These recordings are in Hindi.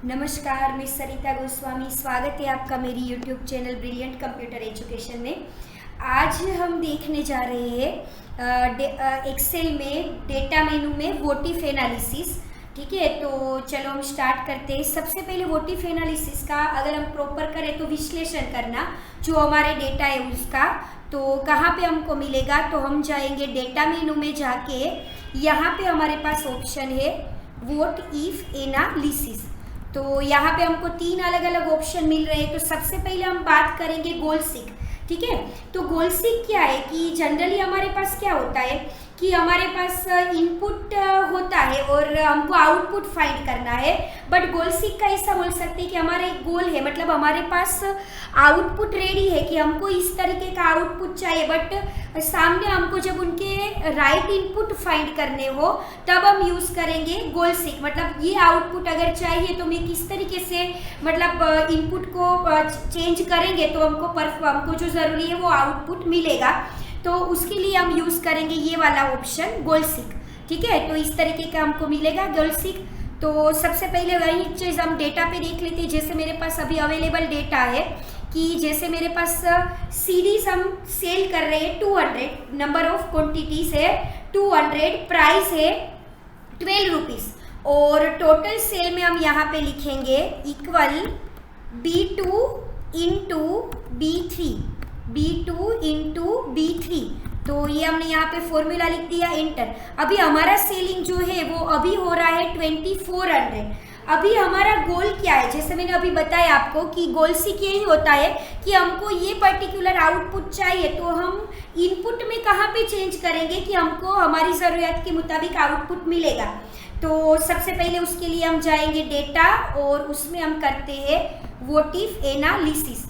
नमस्कार, मैं सरिता गोस्वामी। स्वागत है आपका मेरी YouTube channel brilliant computer education में। आज हम देखने जा रहे हैं एक्सेल में डेटा मेनू में वोटिफ एनालिसिस। ठीक है, तो चलो हम स्टार्ट करते हैं। सबसे पहले वोटिफ एनालिसिस का अगर हम प्रॉपर करें तो विश्लेषण करना जो हमारे डेटा है उसका, तो कहाँ पे हमको मिलेगा। तो हम जाएंगे डेटा मेनू में, जाके यहाँ पे हमारे पास ऑप्शन है वोट इफ एनालिसिस। तो यहाँ पे हमको 3 अलग अलग ऑप्शन मिल रहे हैं। तो सबसे पहले हम बात करेंगे गोल सीक। ठीक है, तो गोल सीक क्या है कि जनरली हमारे पास क्या होता है कि हमारे पास इनपुट होता है और हमको आउटपुट फाइंड करना है। बट गोल सीक का ऐसा बोल सकते हैं कि हमारा एक गोल है, मतलब हमारे पास आउटपुट रेडी है कि हमको इस तरीके का आउटपुट चाहिए, बट सामने हमको जब उनके राइट इनपुट फाइंड करने हो तब हम यूज़ करेंगे गोल सीक। मतलब ये आउटपुट अगर चाहिए तो मैं किस तरीके से मतलब इनपुट को चेंज करेंगे तो हमको जो ज़रूरी है वो आउटपुट मिलेगा। तो उसके लिए हम यूज़ करेंगे ये वाला ऑप्शन गोल सीक। ठीक है, तो इस तरीके का हमको मिलेगा गोल सीक। तो सबसे पहले वही चीज़ हम डेटा पे देख लेते हैं। जैसे मेरे पास अभी अवेलेबल डेटा है कि जैसे मेरे पास सीरीज हम सेल कर रहे हैं 200, नंबर ऑफ क्वांटिटीज है 200, प्राइस है 12 रुपीज़ और टोटल सेल में हम यहाँ पे लिखेंगे equal B2 into B3, B2 into B3। तो ये हमने यहाँ पे फॉर्मूला लिख दिया, एंटर। अभी हमारा सेलिंग जो है वो अभी हो रहा है 2400। अभी हमारा गोल क्या है, जैसे मैंने अभी बताया आपको कि गोल सीक यही होता है कि हमको ये पर्टिकुलर आउटपुट चाहिए, तो हम इनपुट में कहाँ पे चेंज करेंगे कि हमको हमारी ज़रूरत के मुताबिक आउटपुट मिलेगा। तो सबसे पहले उसके लिए हम जाएंगे डेटा और उसमें हम करते हैं वोटिफ एनालिसिस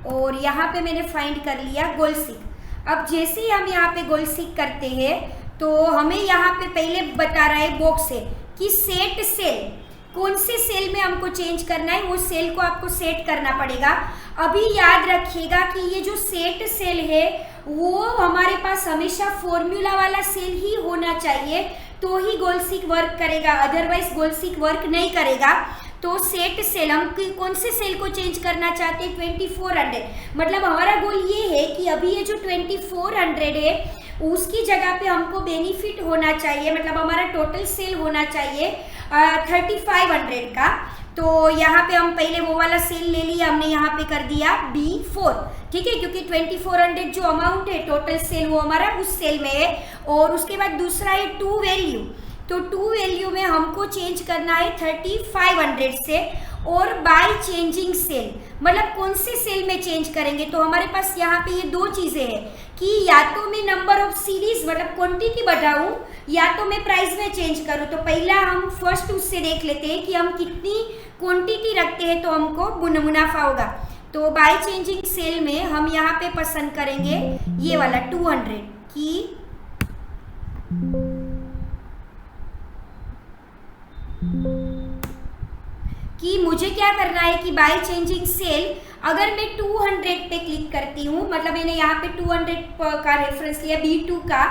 और यहाँ पे मैंने फाइंड कर लिया गोल सीक। अब जैसे ही हम यहाँ पे गोल सीक करते हैं तो हमें यहाँ पे पहले बता रहा है बॉक्स है कि सेट सेल, कौन से सेल में हमको चेंज करना है, वो सेल को आपको सेट करना पड़ेगा। अभी याद रखिएगा कि ये जो सेट सेल है वो हमारे पास हमेशा फॉर्मूला वाला सेल ही होना चाहिए, तो ही गोल सीक वर्क करेगा, अदरवाइज गोल सीक वर्क नहीं करेगा। तो सेट सेल, हम कौन से सेल को चेंज करना चाहते हैं 2400। मतलब हमारा गोल ये है कि अभी ये जो 2400 है उसकी जगह पे हमको बेनिफिट होना चाहिए, मतलब हमारा टोटल सेल होना चाहिए 3500 का। तो यहाँ पे हम पहले वो वाला सेल ले लिया, हमने यहाँ पे कर दिया B4। ठीक है, क्योंकि 2400 जो अमाउंट है टोटल सेल वो हमारा उस सेल में है। और उसके बाद दूसरा है टू वैल्यू, तो टू वैल्यू में हमको चेंज करना है 3500 से। और बाय चेंजिंग सेल, मतलब कौन से सेल में चेंज करेंगे, तो हमारे पास यहाँ पे ये 2 चीज़ें हैं कि या तो मैं नंबर ऑफ सीरीज मतलब क्वांटिटी बढ़ाऊँ या तो मैं प्राइस में चेंज करूँ। तो पहला हम फर्स्ट उससे देख लेते हैं कि हम कितनी क्वांटिटी रखते हैं तो हमको मुनाफा होगा। तो बाय चेंजिंग सेल में हम यहाँ पे पसंद करेंगे ये वाला 200 कि मुझे क्या करना है कि बाय चेंजिंग सेल अगर मैं 200 पे क्लिक करती हूँ, मतलब मैंने यहाँ पे 200 का रेफरेंस लिया B2 का,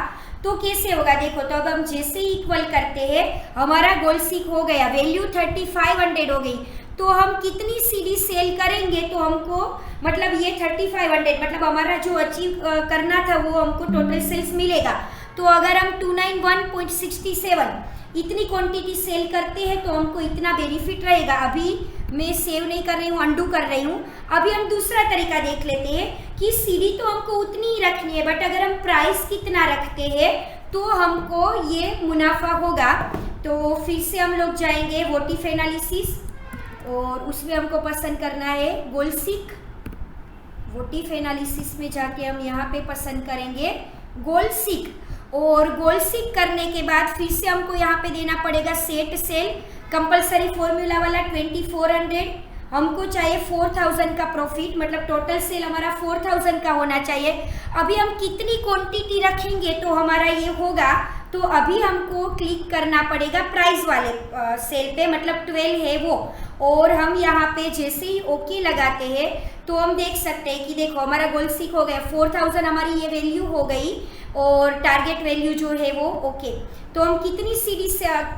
तो कैसे होगा देखो। तो अब हम जैसे ही इक्वल करते हैं हमारा गोल सीक हो गया, वैल्यू 3500 हो गई। तो हम कितनी सीरीज सेल करेंगे तो हमको मतलब ये 3500 मतलब हमारा जो अचीव करना था वो हमको टोटल सेल्स मिलेगा। तो अगर हम 291.67 इतनी क्वांटिटी सेल करते हैं तो हमको इतना बेनिफिट रहेगा। अभी मैं सेव नहीं कर रही हूँ, अंडू कर रही हूँ। अभी हम दूसरा तरीका देख लेते हैं कि सीडी तो हमको उतनी ही रखनी है, बट अगर हम प्राइस कितना रखते हैं तो हमको ये मुनाफा होगा। तो फिर से हम लोग जाएंगे वोटिफ एनालिसिस और उसमें हमको पसंद करना है गोल सीक। वोटिफ एनालिसिस में जाके हम यहाँ पे पसंद करेंगे गोल सीक और गोल सीक करने के बाद फिर से हमको यहाँ पे देना पड़ेगा सेट सेल, कंपलसरी फॉर्मूला वाला 2400। हमको चाहिए 4000 का प्रॉफिट, मतलब टोटल सेल हमारा 4000 का होना चाहिए। अभी हम कितनी क्वांटिटी रखेंगे तो हमारा ये होगा, तो अभी हमको क्लिक करना पड़ेगा प्राइस वाले सेल पे, मतलब 12 है वो। और हम यहाँ पे जैसे ही ओके लगाते हैं तो हम देख सकते हैं कि देखो हमारा गोल सीक हो गया 4000, हमारी ये वैल्यू हो गई और टारगेट वैल्यू जो है वो ओके। तो हम कितनी सीडी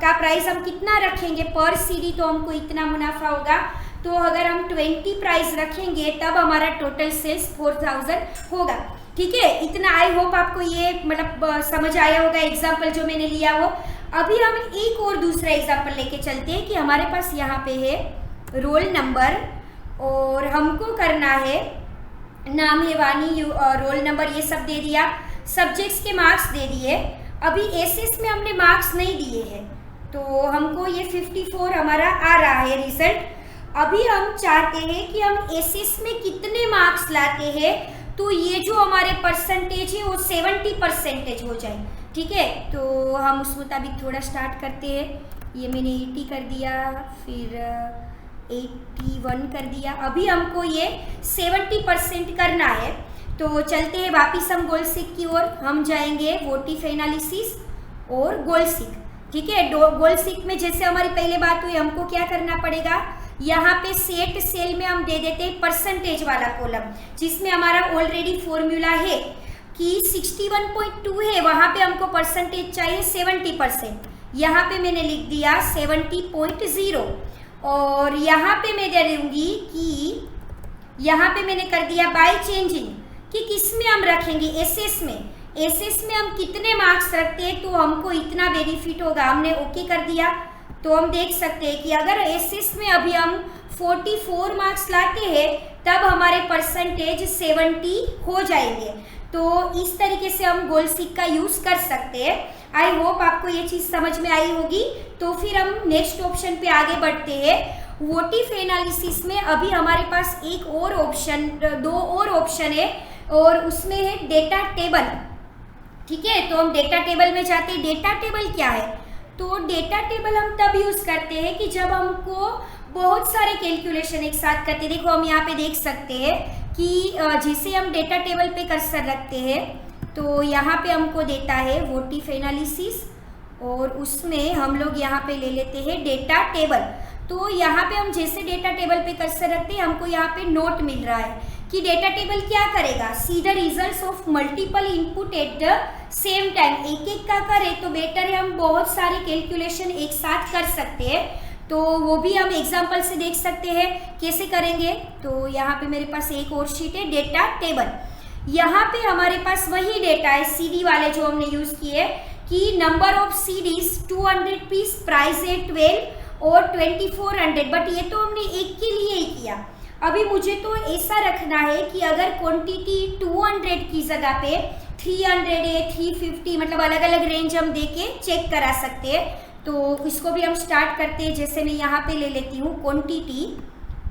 का प्राइस हम कितना रखेंगे पर सीडी, तो हमको इतना मुनाफा होगा। तो अगर हम 20 प्राइस रखेंगे तब हमारा टोटल सेल्स 4000 होगा। ठीक है, इतना आई होप आपको ये मतलब समझ आया होगा एग्जाम्पल जो मैंने लिया हो। अभी हम एक और दूसरा एग्जाम्पल लेके चलते हैं कि हमारे पास यहाँ पे है रोल नंबर और हमको करना है, नाम है वानी, रोल नंबर ये सब दे दिया, सब्जेक्ट्स के मार्क्स दे दिए। अभी एसएस में हमने मार्क्स नहीं दिए हैं तो हमको ये 54 हमारा आ रहा है रिजल्ट। अभी हम चाहते हैं कि हम एसएस में कितने मार्क्स लाते हैं, तो ये जो हमारे परसेंटेज है वो 70% हो जाए। ठीक है, तो हम उस मुताबिक थोड़ा स्टार्ट करते हैं। ये मैंने 80 कर दिया, फिर 81 कर दिया। अभी हमको ये 70% करना है। तो चलते हैं वापिस हम गोल सीक की ओर। हम जाएंगे वोटिफ एनालिसिस और गोल सीक। ठीक है, गोल सीक में जैसे हमारी पहले बात हुई, हमको क्या करना पड़ेगा, यहाँ पे सेट सेल में हम दे देते हैं परसेंटेज वाला कॉलम, जिसमें हमारा ऑलरेडी फॉर्मूला है कि 61.2 है, वहाँ पे हमको परसेंटेज चाहिए 70%। यहाँ पे मैंने लिख दिया 70.0 और यहाँ पे मैं दे दूँगी कि यहाँ पे मैंने कर दिया बाय चेंजिंग कि किस में हम रखेंगे, एसएस में। एसएस में हम कितने मार्क्स रखते हैं तो हमको इतना बेनिफिट होगा, हमने ओके कर दिया। तो हम देख सकते हैं कि अगर एसएस में अभी हम 44 मार्क्स लाते हैं तब हमारे परसेंटेज 70 हो जाएंगे। तो इस तरीके से हम गोल सीक का यूज़ कर सकते हैं। आई होप आपको ये चीज़ समझ में आई होगी। तो फिर हम नेक्स्ट ऑप्शन पे आगे बढ़ते हैं। वोटिफ एनालिसिस में अभी हमारे पास एक और ऑप्शन, दो और ऑप्शन है और उसमें है डेटा टेबल। ठीक है, तो हम डेटा टेबल में जाते हैं। डेटा टेबल क्या है, तो डेटा टेबल हम तब यूज़ करते हैं कि जब हमको बहुत सारे कैलकुलेशन एक साथ करते हैं। देखो हम यहाँ पे देख सकते हैं कि जिसे हम डेटा टेबल पे कर्सर रखते हैं तो यहाँ पे हमको देता है वोटिफ एनालिसिस और उसमें हम लोग यहाँ पे ले लेते हैं डेटा टेबल। तो यहाँ पे हम जैसे डेटा टेबल पे कर्सर रखते हैं, हमको यहाँ पे नोट मिल रहा है कि डेटा टेबल क्या करेगा, see the results of multiple input at the same time. एक एक का करें तो बेटर है, हम बहुत सारे कैलकुलेशन एक साथ कर सकते हैं। तो वो भी हम एग्जांपल से देख सकते हैं कैसे करेंगे। तो यहाँ पे मेरे पास एक और शीट है डेटा टेबल। यहाँ पे हमारे पास वही डेटा है सीडी वाले जो हमने यूज़ किए कि number of CDs 200 piece, price है 12 और 2400। बट ये तो हमने एक के लिए ही किया। अभी मुझे तो ऐसा रखना है कि अगर क्वांटिटी 200 की जगह पे 300 है, 350, मतलब अलग अलग रेंज हम दे के चेक करा सकते हैं। तो इसको भी हम स्टार्ट करते हैं। जैसे मैं यहाँ पे ले लेती हूँ क्वांटिटी,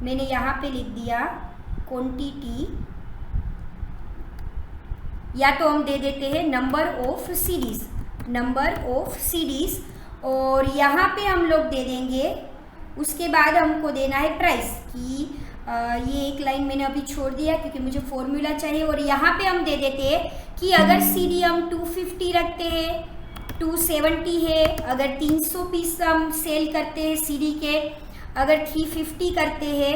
मैंने यहाँ पे लिख दिया क्वांटिटी, या तो हम दे देते हैं number of series, number of series, और यहाँ पे हम लोग दे देंगे, उसके बाद हमको देना है प्राइस की ये एक लाइन मैंने अभी छोड़ दिया क्योंकि मुझे फॉर्मूला चाहिए। और यहाँ पे हम दे देते हैं कि अगर सीडी हम 250 रखते हैं, 270 है, अगर 300 पीस हम सेल करते हैं सीडी के, अगर 350 करते हैं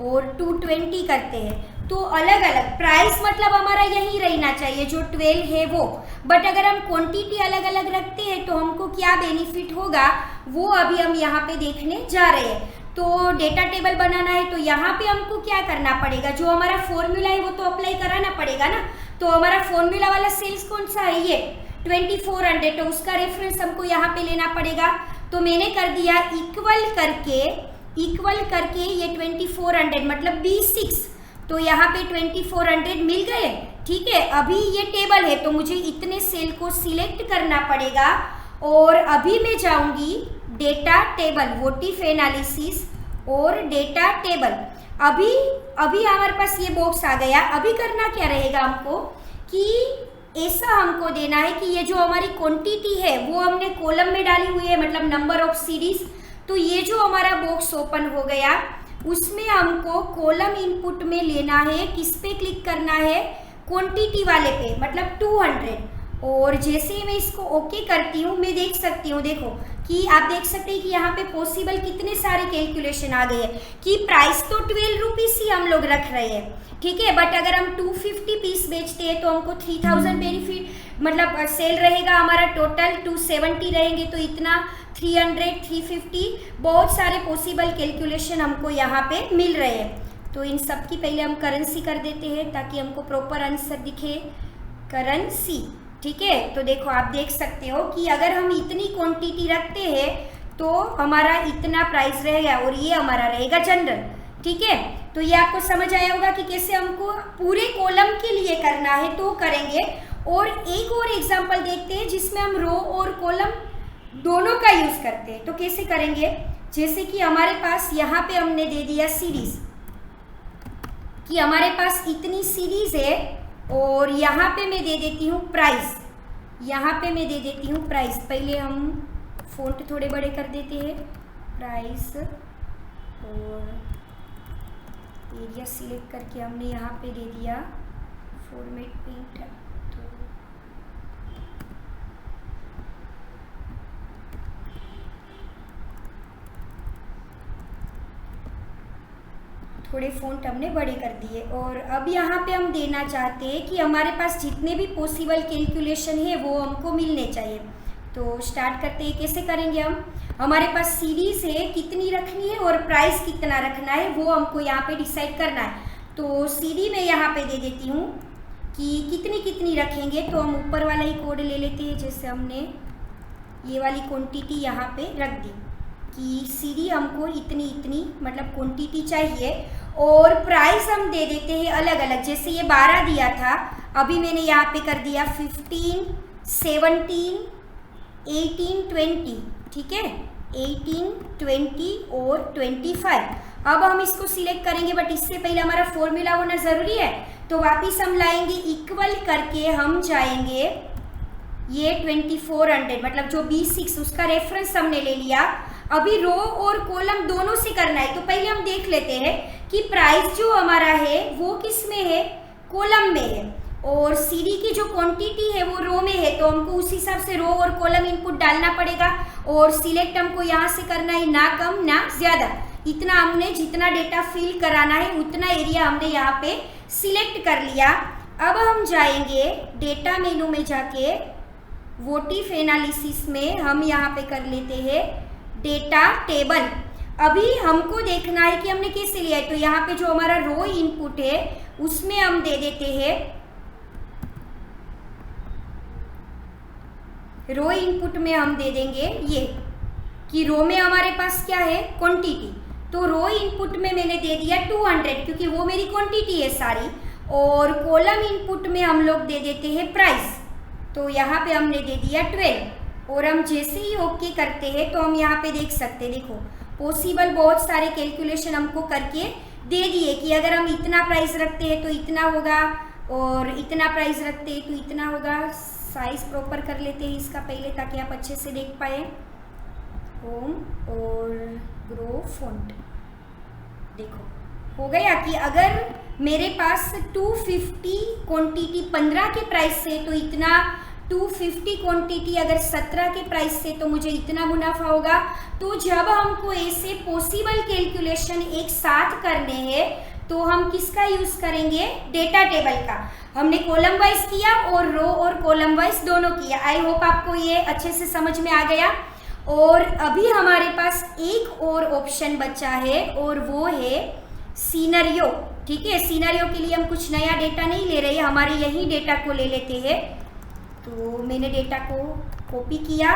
और 220 करते हैं, तो अलग अलग प्राइस मतलब हमारा यही रहना चाहिए जो 12 है वो। बट अगर हम क्वांटिटी अलग अलग रखते हैं तो हमको क्या बेनिफिट होगा वो अभी हम यहाँ पे देखने जा रहे हैं। तो डेटा टेबल बनाना है तो यहाँ पे हमको क्या करना पड़ेगा, जो हमारा फॉर्मूला है वो तो अप्लाई कराना पड़ेगा ना। तो हमारा फॉर्मूला वाला सेल्स कौन सा है, ये 2400, तो उसका रेफरेंस हमको यहाँ पे लेना पड़ेगा। तो मैंने कर दिया इक्वल करके ये 2400 मतलब B6, तो यहाँ पे 2400 मिल गए। ठीक है, अभी ये टेबल है तो मुझे इतने सेल को सिलेक्ट करना पड़ेगा और अभी मैं जाऊंगी डेटा टेबल, वोटिफ एनालिसिस और डेटा टेबल। अभी हमारे पास ये बॉक्स आ गया। अभी करना क्या रहेगा हमको कि ऐसा हमको देना है कि ये जो हमारी क्वांटिटी है वो हमने कॉलम में डाली हुई है, मतलब नंबर ऑफ सीरीज। तो ये जो हमारा बॉक्स ओपन हो गया उसमें हमको कॉलम इनपुट में लेना है, किस पे क्लिक करना है, क्वांटिटी वाले पे, मतलब 200। और जैसे ही मैं इसको ओके करती हूँ मैं देख सकती हूँ, देखो कि आप देख सकते हैं कि यहाँ पे पॉसिबल कितने सारे कैलकुलेशन आ गए हैं कि प्राइस तो 12 रुपीज़ ही हम लोग रख रहे हैं, ठीक है, बट अगर हम 250 पीस बेचते हैं तो हमको 3000 बेनिफिट मतलब सेल रहेगा, हमारा टोटल 270 रहेंगे, तो इतना 300 350 बहुत सारे पॉसिबल कैलकुलेशन हमको यहाँ पे मिल रहे हैं। तो इन सब की पहले हम करेंसी कर देते हैं ताकि हमको प्रॉपर आंसर दिखे, करेंसी, ठीक है। तो देखो आप देख सकते हो कि अगर हम इतनी क्वांटिटी रखते हैं तो हमारा इतना प्राइस रहेगा और ये हमारा रहेगा जनरल, ठीक है। तो ये आपको समझ आया होगा कि कैसे हमको पूरे कॉलम के लिए करना है तो करेंगे। और एक और एग्जांपल देखते हैं जिसमें हम रो और कॉलम दोनों का यूज करते हैं, तो कैसे करेंगे। जैसे कि हमारे पास यहाँ पे हमने दे दिया सीरीज, कि हमारे पास इतनी सीरीज है और यहाँ पे मैं दे देती हूँ प्राइस, यहाँ पे मैं दे देती हूँ प्राइस। पहले हम फ़ॉन्ट थोड़े बड़े कर देते हैं, प्राइस, और एरिया सिलेक्ट करके हमने यहाँ पे दे दिया फॉर्मेट पेंट। थोड़े फ़ॉन्ट हमने बड़े कर दिए और अब यहाँ पे हम देना चाहते हैं कि हमारे पास जितने भी पॉसिबल कैलकुलेशन है वो हमको मिलने चाहिए। तो स्टार्ट करते हैं, कैसे करेंगे हम। हमारे पास सीरीज है कितनी रखनी है और प्राइस कितना रखना है वो हमको यहाँ पे डिसाइड करना है। तो सीडी में यहाँ पे दे देती हूँ कि कितनी कितनी रखेंगे, तो हम ऊपर वाला ही कोड ले लेते हैं। जैसे हमने ये वाली क्वांटिटी यहाँ पे रख दी कि सीडी हमको इतनी इतनी मतलब क्वांटिटी चाहिए और प्राइस हम दे देते हैं अलग अलग। जैसे ये 12 दिया था, अभी मैंने यहाँ पे कर दिया 15, 17, 18, 20, ठीक है, 18, 20 और 25। अब हम इसको सिलेक्ट करेंगे, बट इससे पहले हमारा फॉर्मूला होना ज़रूरी है। तो वापिस हम लाएंगे इक्वल करके, हम जाएंगे ये 2400 मतलब जो B6 उसका रेफरेंस हमने ले लिया। अभी रो और कॉलम दोनों से करना है, तो पहले हम देख लेते हैं कि प्राइस जो हमारा है वो किस में है, कॉलम में है, और सीडी की जो क्वांटिटी है वो रो में है। तो हमको उस हिसाब से रो और कॉलम इनपुट डालना पड़ेगा और सिलेक्ट हमको यहाँ से करना है, ना कम ना ज़्यादा। इतना हमने जितना डेटा फिल कराना है उतना एरिया हमने यहाँ पे सिलेक्ट कर लिया। अब हम जाएंगे डेटा मेनू में जाके वोटिफ एनालिसिस में हम यहाँ पे कर लेते हैं डेटा टेबल। अभी हमको देखना है कि हमने कैसे लिया है। तो यहाँ पे जो हमारा रो इनपुट है उसमें हम दे देते हैं, रो इनपुट में हम दे देंगे ये कि रो में हमारे पास क्या है, क्वांटिटी। तो रो इनपुट में मैंने दे दिया 200 क्योंकि वो मेरी क्वांटिटी है सारी। और कॉलम इनपुट में हम लोग दे देते हैं प्राइस, तो यहाँ पे हमने दे दिया 12। और हम जैसे ही ओके करते हैं तो हम यहाँ पे देख सकते हैं, देखो पॉसिबल बहुत सारे कैलकुलेशन हमको करके दे दिए कि अगर हम इतना प्राइस रखते हैं तो इतना होगा और इतना प्राइस रखते हैं तो इतना होगा। साइज प्रॉपर कर लेते हैं इसका पहले ताकि आप अच्छे से देख पाए। होम और ग्रो फॉन्ट, देखो हो गया कि अगर मेरे पास 250 क्वांटिटी 15 के प्राइस से तो इतना, 250 क्वांटिटी अगर 17 के प्राइस से तो मुझे इतना मुनाफा होगा। तो जब हमको ऐसे पॉसिबल कैलकुलेशन एक साथ करने हैं तो हम किसका यूज़ करेंगे, डेटा टेबल का। हमने कॉलम वाइज किया और रो और कॉलम वाइज दोनों किया। आई होप आपको ये अच्छे से समझ में आ गया। और अभी हमारे पास एक और ऑप्शन बचा है और वो है सीनरियो, ठीक है। सीनरियो के लिए हम कुछ नया डेटा नहीं ले रहे हैं, हमारे यही डेटा को ले लेते हैं। तो मैंने डेटा को कॉपी किया,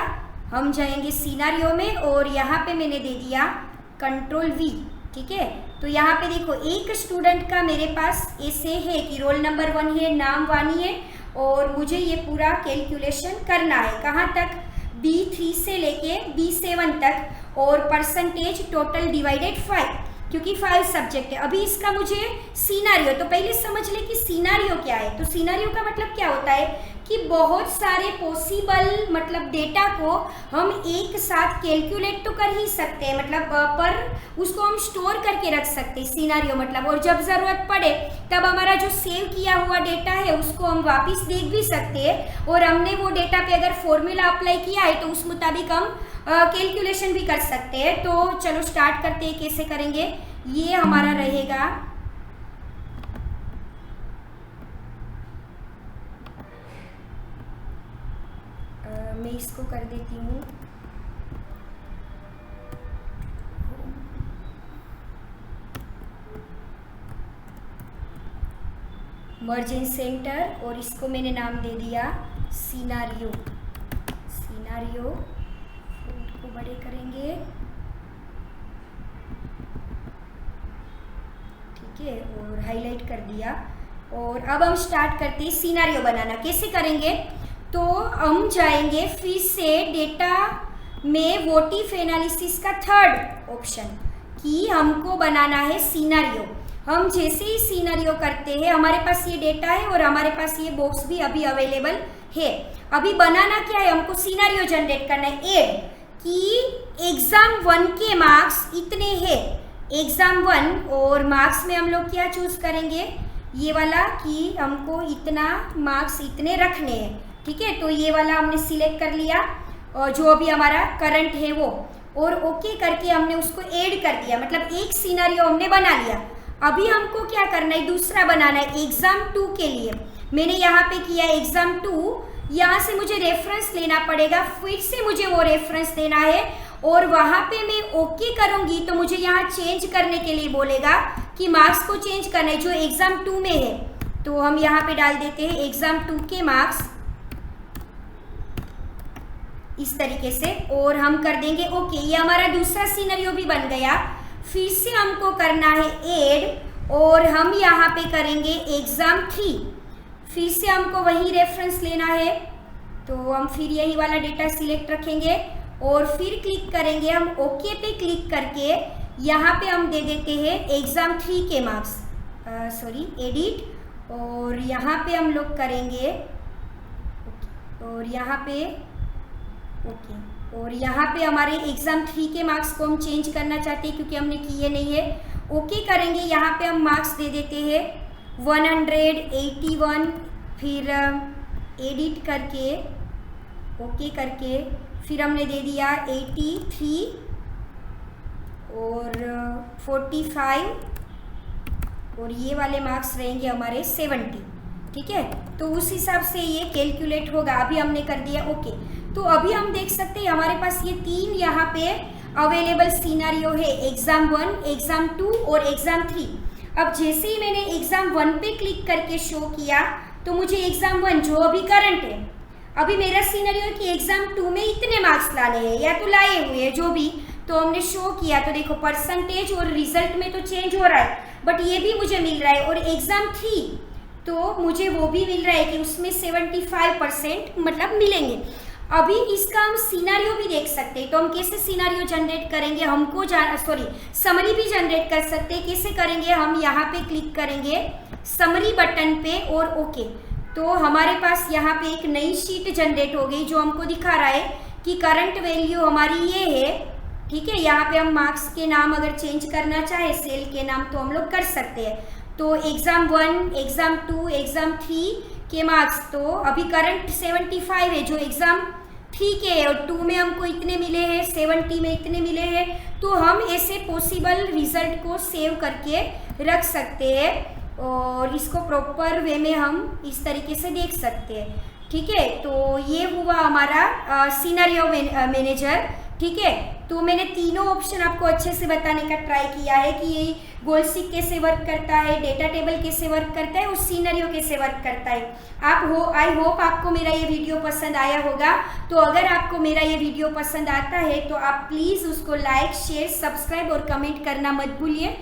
हम जाएंगे सीनरियो में और यहाँ पे मैंने दे दिया Ctrl+V, ठीक है। तो यहाँ पे देखो एक स्टूडेंट का मेरे पास ऐसे है कि रोल नंबर 1 है, नाम वानी है और मुझे ये पूरा कैलकुलेशन करना है। कहाँ तक, B3 से लेके B7 तक और परसेंटेज टोटल डिवाइडेड 5 क्योंकि 5 सब्जेक्ट है। अभी इसका मुझे सीनारियो, तो पहले समझ ले कि सीनारियो क्या है। तो सीनारियो का मतलब क्या होता है कि बहुत सारे पॉसिबल मतलब डेटा को हम एक साथ कैलकुलेट तो कर ही सकते हैं, मतलब पर उसको हम स्टोर करके रख सकते हैं सिनेरियो मतलब, और जब ज़रूरत पड़े तब हमारा जो सेव किया हुआ डेटा है उसको हम वापस देख भी सकते हैं, और हमने वो डेटा पे अगर फॉर्मूला अप्लाई किया है तो उस मुताबिक हम कैलकुलेशन भी कर सकते हैं। तो चलो स्टार्ट करते हैं, कैसे करेंगे। ये हमारा रहेगा मैं इसको कर देती हूँ मर्जिंग सेंटर, और इसको मैंने नाम दे दिया सिनेरियो। सिनेरियो को बड़े करेंगे, ठीक है, और हाईलाइट कर दिया। और अब हम स्टार्ट करते हैं सिनेरियो बनाना। कैसे करेंगे, तो हम जाएंगे फिर से डेटा में व्हाट इफ एनालिसिस का थर्ड ऑप्शन कि हमको बनाना है सिनेरियो। हम जैसे ही सिनेरियो करते हैं, हमारे पास ये डेटा है और हमारे पास ये बॉक्स भी अभी अवेलेबल है। अभी बनाना क्या है, हमको सिनेरियो जनरेट करना है। ऐड कि एग्जाम 1 के मार्क्स इतने हैं, एग्जाम 1, और मार्क्स में हम लोग क्या चूज करेंगे, ये वाला कि हमको इतना मार्क्स इतने रखने हैं, ठीक है। तो ये वाला हमने सिलेक्ट कर लिया, और जो अभी हमारा करंट है वो, और ओके करके हमने उसको ऐड कर दिया, मतलब एक सिनेरियो हमने बना लिया। अभी हमको क्या करना है, दूसरा बनाना है एग्जाम 2 के लिए। मैंने यहाँ पे किया एग्जाम 2, यहाँ से मुझे रेफरेंस लेना पड़ेगा, फिर से मुझे वो रेफरेंस देना है, और वहाँ पे मैं ओके करूँगी तो मुझे यहाँ चेंज करने के लिए बोलेगा कि मार्क्स को चेंज करना है जो एग्जाम 2 में है। तो हम यहाँ पे डाल देते हैं एग्जाम 2 के मार्क्स इस तरीके से, और हम कर देंगे ओके। ये हमारा दूसरा सिनेरियो भी बन गया। फिर से हमको करना है ऐड, और हम यहाँ पे करेंगे एग्जाम 3। फिर से हमको वही रेफरेंस लेना है, तो हम फिर यही वाला डेटा सिलेक्ट रखेंगे, और फिर क्लिक करेंगे हम ओके पे क्लिक करके, यहाँ पे हम दे देते हैं एग्जाम 3 के मार्क्स, सॉरी एडिट, और यहाँ पे हम लोग करेंगे और यहाँ पे ओके, और यहाँ पे हमारे एग्जाम 3 के मार्क्स को हम चेंज करना चाहते हैं क्योंकि हमने किए नहीं है। ओके करेंगे, यहाँ पे हम मार्क्स दे देते हैं 181, फिर एडिट करके ओके करके फिर हमने दे दिया 83 और 45, और ये वाले मार्क्स रहेंगे हमारे 70, ठीक है। तो उस हिसाब से ये कैलकुलेट होगा। अभी हमने कर दिया ओके। तो अभी हम देख सकते हैं हमारे पास ये 3 यहाँ पे अवेलेबल सिनेरियो है, एग्जाम 1, एग्जाम 2 और एग्जाम 3। अब जैसे ही मैंने एग्जाम 1 पे क्लिक करके शो किया तो मुझे एग्जाम 1 जो अभी करंट है, अभी मेरा सिनेरियो है कि एग्जाम 2 में इतने मार्क्स लाने हैं या तो लाए हुए हैं जो भी, तो हमने शो किया तो देखो परसेंटेज और रिजल्ट में तो चेंज हो रहा है, बट ये भी मुझे मिल रहा है। और एग्जाम 3 तो मुझे वो भी मिल रहा है कि उसमें 75% मतलब मिलेंगे। अभी इसका हम सिनेरियो भी देख सकते हैं, तो हम कैसे सिनेरियो जनरेट करेंगे, हमको समरी भी जनरेट कर सकते हैं। कैसे करेंगे, हम यहाँ पे क्लिक करेंगे समरी बटन पे और ओके, तो हमारे पास यहाँ पे एक नई शीट जनरेट हो गई जो हमको दिखा रहा है कि करंट वैल्यू हमारी ये है, ठीक है। यहाँ पे हम मार्क्स के नाम अगर चेंज करना चाहे सेल के नाम तो हम लोग कर सकते हैं। तो एग्जाम 1, एग्जाम 2, एग्जाम 3 के मार्क्स तो अभी करंट 75 है जो एग्जाम 3 के है, और 2 में हमको इतने मिले हैं, 70 में इतने मिले हैं। तो हम ऐसे पॉसिबल रिजल्ट को सेव करके रख सकते हैं और इसको प्रॉपर वे में हम इस तरीके से देख सकते हैं, ठीक है। तो ये हुआ हमारा सिनेरियो मैनेजर, ठीक है। तो मैंने तीनों ऑप्शन आपको अच्छे से बताने का ट्राई किया है कि ये गोलसिक कैसे वर्क करता है, डेटा टेबल कैसे वर्क करता है और सिनेरियो कैसे वर्क करता है। आई होप आपको मेरा ये वीडियो पसंद आया होगा। तो अगर आपको मेरा ये वीडियो पसंद आता है तो आप प्लीज़ उसको लाइक, शेयर, सब्सक्राइब और कमेंट करना मत भूलिए।